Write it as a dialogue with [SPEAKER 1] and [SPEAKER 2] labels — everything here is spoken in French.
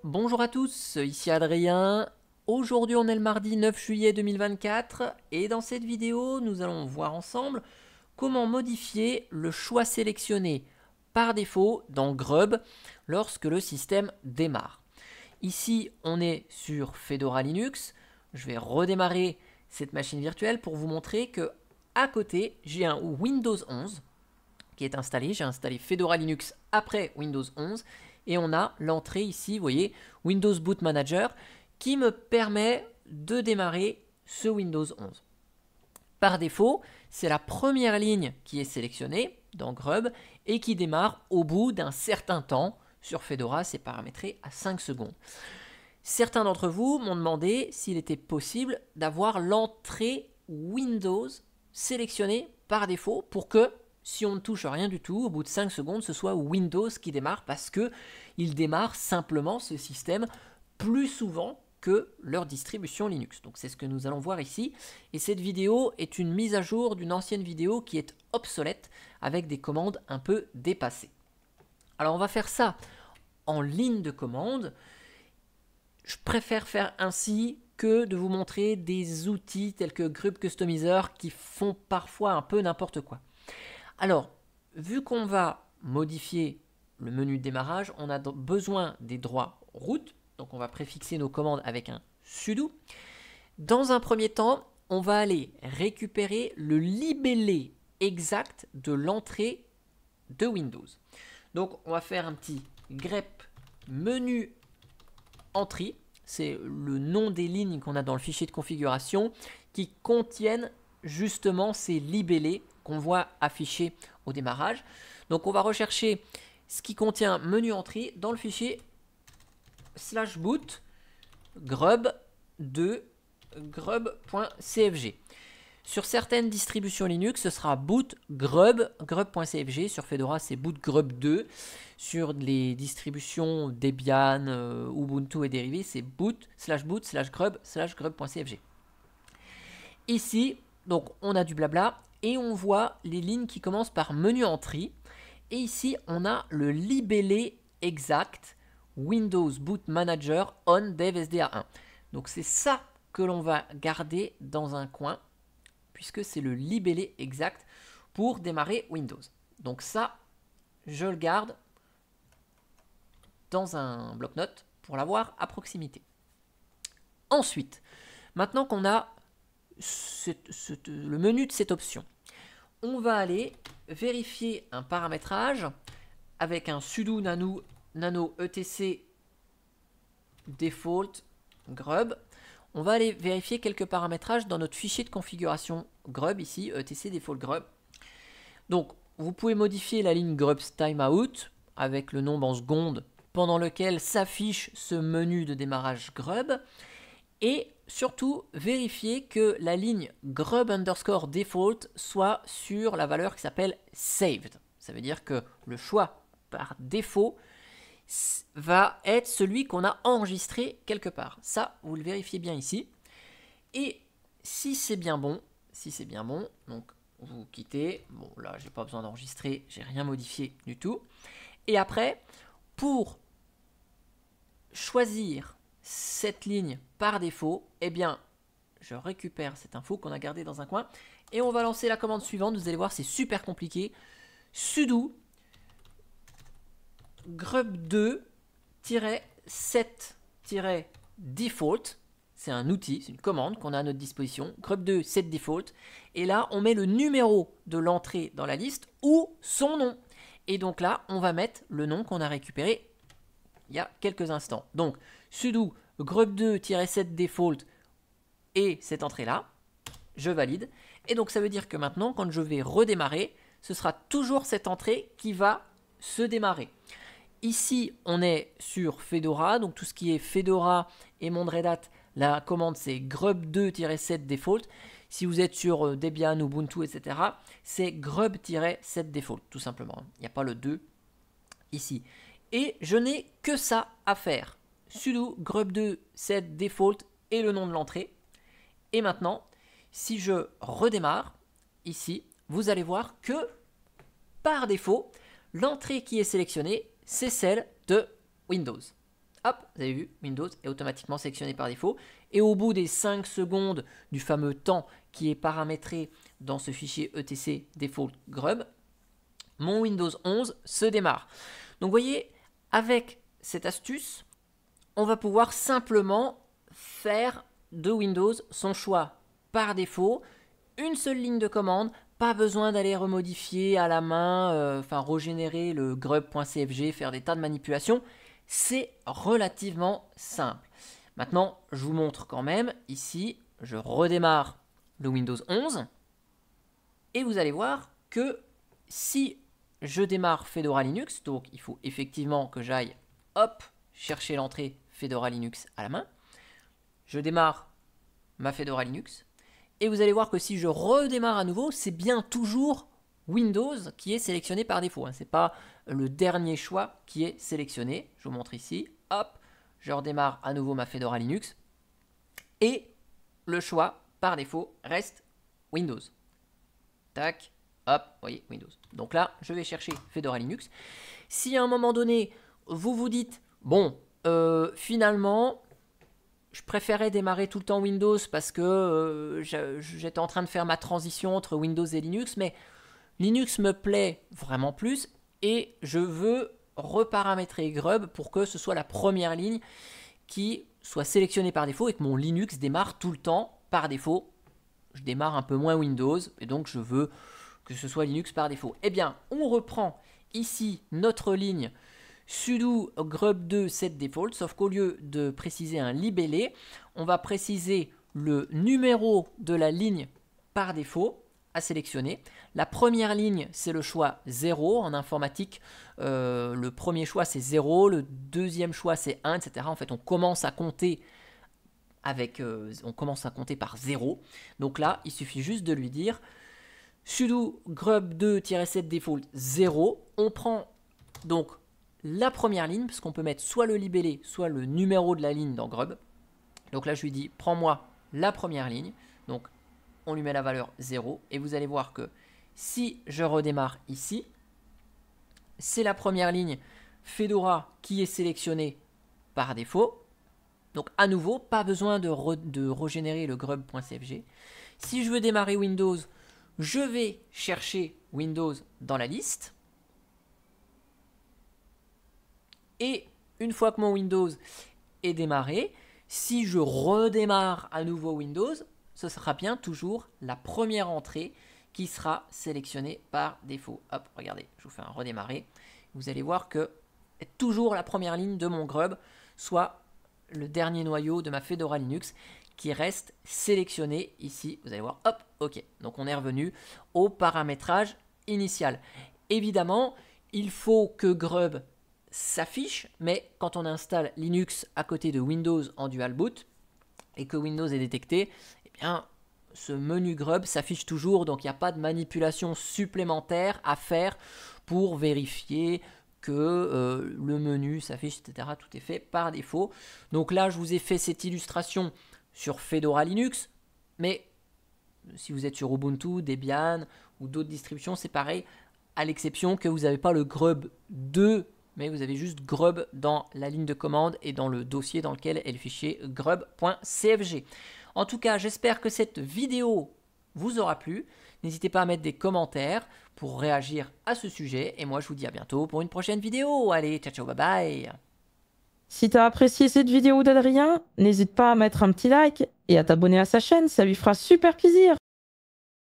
[SPEAKER 1] Bonjour à tous, ici Adrien. Aujourd'hui on est le mardi 9 juillet 2024 et dans cette vidéo nous allons voir ensemble comment modifier le choix sélectionné par défaut dans Grub lorsque le système démarre. Ici on est sur Fedora Linux. Je vais redémarrer cette machine virtuelle pour vous montrer que à côté j'ai un Windows 11 qui est installé. J'ai installé Fedora Linux après Windows 11 et on a l'entrée ici, vous voyez, Windows Boot Manager qui me permet de démarrer ce Windows 11. Par défaut, c'est la première ligne qui est sélectionnée dans Grub et qui démarre au bout d'un certain temps. Sur Fedora, c'est paramétré à 5 secondes. Certains d'entre vous m'ont demandé s'il était possible d'avoir l'entrée Windows sélectionnée par défaut pour que, si on ne touche rien du tout, au bout de 5 secondes, ce soit Windows qui démarre parce qu'il démarre simplement ce système plus souvent que leur distribution Linux. Donc c'est ce que nous allons voir ici. Et cette vidéo est une mise à jour d'une ancienne vidéo qui est obsolète avec des commandes un peu dépassées. Alors on va faire ça en ligne de commande. Je préfère faire ainsi que de vous montrer des outils tels que Grub Customizer qui font parfois un peu n'importe quoi. Alors, vu qu'on va modifier le menu de démarrage, on a besoin des droits root. Donc on va préfixer nos commandes avec un sudo. Dans un premier temps, on va aller récupérer le libellé exact de l'entrée de Windows. Donc on va faire un petit grep menu entrée. C'est le nom des lignes qu'on a dans le fichier de configuration qui contiennent justement ces libellés qu'on voit affichés au démarrage. Donc on va rechercher ce qui contient menu entrée dans le fichier /boot grub2 grub.cfg. Sur certaines distributions Linux, ce sera boot grub.cfg. Sur Fedora, c'est boot grub2. Sur les distributions Debian, Ubuntu et dérivés, c'est boot grub.cfg. Ici, donc on a du blabla et on voit les lignes qui commencent par menu entrée. Et ici, on a le libellé exact Windows Boot Manager on dev SDA1. Donc c'est ça que l'on va garder dans un coin, puisque c'est le libellé exact pour démarrer Windows. Donc ça, je le garde dans un bloc-notes pour l'avoir à proximité. Ensuite, maintenant qu'on a le menu de cette option, on va aller vérifier un paramétrage avec un sudo nano etc default grub. On va aller vérifier quelques paramétrages dans notre fichier de configuration grub ici, etc default grub. Donc vous pouvez modifier la ligne grubs timeout avec le nombre en secondes pendant lequel s'affiche ce menu de démarrage grub. Et surtout, vérifier que la ligne grub underscore default soit sur la valeur qui s'appelle saved. Ça veut dire que le choix par défaut va être celui qu'on a enregistré quelque part. Ça, vous le vérifiez bien ici. Et si c'est bien bon, donc vous quittez. Bon, là, j'ai pas besoin d'enregistrer, j'ai rien modifié du tout. Et après, pour choisir cette ligne par défaut, eh bien, je récupère cette info qu'on a gardée dans un coin et on va lancer la commande suivante. Vous allez voir, c'est super compliqué. Sudo grub2-set-default. C'est un outil, c'est une commande qu'on a à notre disposition. Grub2 set default. Et là, on met le numéro de l'entrée dans la liste ou son nom. Et donc là, on va mettre le nom qu'on a récupéré il y a quelques instants. Donc, sudo grub2-set default et cette entrée-là, je valide. Et donc, ça veut dire que maintenant, quand je vais redémarrer, ce sera toujours cette entrée qui va se démarrer. Ici, on est sur Fedora, donc tout ce qui est Fedora et Monde Red Hat, la commande c'est grub2-set default. Si vous êtes sur Debian, Ubuntu, etc., c'est grub-set default, tout simplement. Il n'y a pas le 2 ici. Et je n'ai que ça à faire. Sudo grub2-set default et le nom de l'entrée. Et maintenant, si je redémarre, ici, vous allez voir que par défaut, l'entrée qui est sélectionnée, c'est celle de Windows. hop, vous avez vu, Windows est automatiquement sélectionné par défaut. Et au bout des 5 secondes du fameux temps qui est paramétré dans ce fichier etc default grub, mon Windows 11 se démarre. Donc vous voyez, avec cette astuce, on va pouvoir simplement faire de Windows son choix par défaut, une seule ligne de commande, pas besoin d'aller remodifier à la main, régénérer le grub.cfg, faire des tas de manipulations. C'est relativement simple. Maintenant, je vous montre quand même, ici, je redémarre le Windows 11, et vous allez voir que si je démarre Fedora Linux, donc il faut effectivement que j'aille, hop, chercher l'entrée Fedora Linux à la main. Je démarre ma Fedora Linux. Et vous allez voir que si je redémarre à nouveau, c'est bien toujours Windows qui est sélectionné par défaut. Ce n'est pas le dernier choix qui est sélectionné. Je vous montre ici. Hop, je redémarre à nouveau ma Fedora Linux. Et le choix par défaut reste Windows. Tac, hop, vous voyez, Windows. Donc là, je vais chercher Fedora Linux. Si à un moment donné, vous vous dites, bon, finalement, je préférais démarrer tout le temps Windows parce que j'étais en train de faire ma transition entre Windows et Linux, mais Linux me plaît vraiment plus et je veux reparamétrer Grub pour que ce soit la première ligne qui soit sélectionnée par défaut et que mon Linux démarre tout le temps par défaut. Je démarre un peu moins Windows et donc je veux que ce soit Linux par défaut. Eh bien, on reprend ici notre ligne sudo grub2 set default, sauf qu'au lieu de préciser un libellé, on va préciser le numéro de la ligne par défaut à sélectionner. La première ligne, c'est le choix 0. En informatique, le premier choix, c'est 0. Le deuxième choix, c'est 1, etc. En fait, on commence à compter par 0. Donc là, il suffit juste de lui dire sudo grub2-set default 0. On prend donc la première ligne, parce qu'on peut mettre soit le libellé, soit le numéro de la ligne dans grub. Donc là, je lui dis, prends-moi la première ligne. Donc, on lui met la valeur 0. Et vous allez voir que si je redémarre ici, c'est la première ligne Fedora qui est sélectionnée par défaut. Donc, à nouveau, pas besoin de régénérer le grub.cfg. Si je veux démarrer Windows, je vais chercher Windows dans la liste. Et une fois que mon Windows est démarré, si je redémarre à nouveau Windows, ce sera bien toujours la première entrée qui sera sélectionnée par défaut. Hop, regardez, je vous fais un redémarrer. Vous allez voir que toujours la première ligne de mon grub, soit le dernier noyau de ma Fedora Linux qui reste sélectionné ici. Vous allez voir, hop, ok. Donc on est revenu au paramétrage initial. Évidemment, il faut que grub s'affiche, mais quand on installe Linux à côté de Windows en dual boot et que Windows est détecté, eh bien, ce menu grub s'affiche toujours, donc il n'y a pas de manipulation supplémentaire à faire pour vérifier que le menu s'affiche, etc. Tout est fait par défaut. Donc là, je vous ai fait cette illustration sur Fedora Linux, mais si vous êtes sur Ubuntu, Debian ou d'autres distributions, c'est pareil, à l'exception que vous n'avez pas le grub 2, mais vous avez juste grub dans la ligne de commande et dans le dossier dans lequel est le fichier grub.cfg. En tout cas, j'espère que cette vidéo vous aura plu. N'hésitez pas à mettre des commentaires pour réagir à ce sujet. Et moi, je vous dis à bientôt pour une prochaine vidéo. Allez, ciao, ciao, bye bye.
[SPEAKER 2] Si t'as apprécié cette vidéo d'Adrien, n'hésite pas à mettre un petit like et à t'abonner à sa chaîne, ça lui fera super plaisir.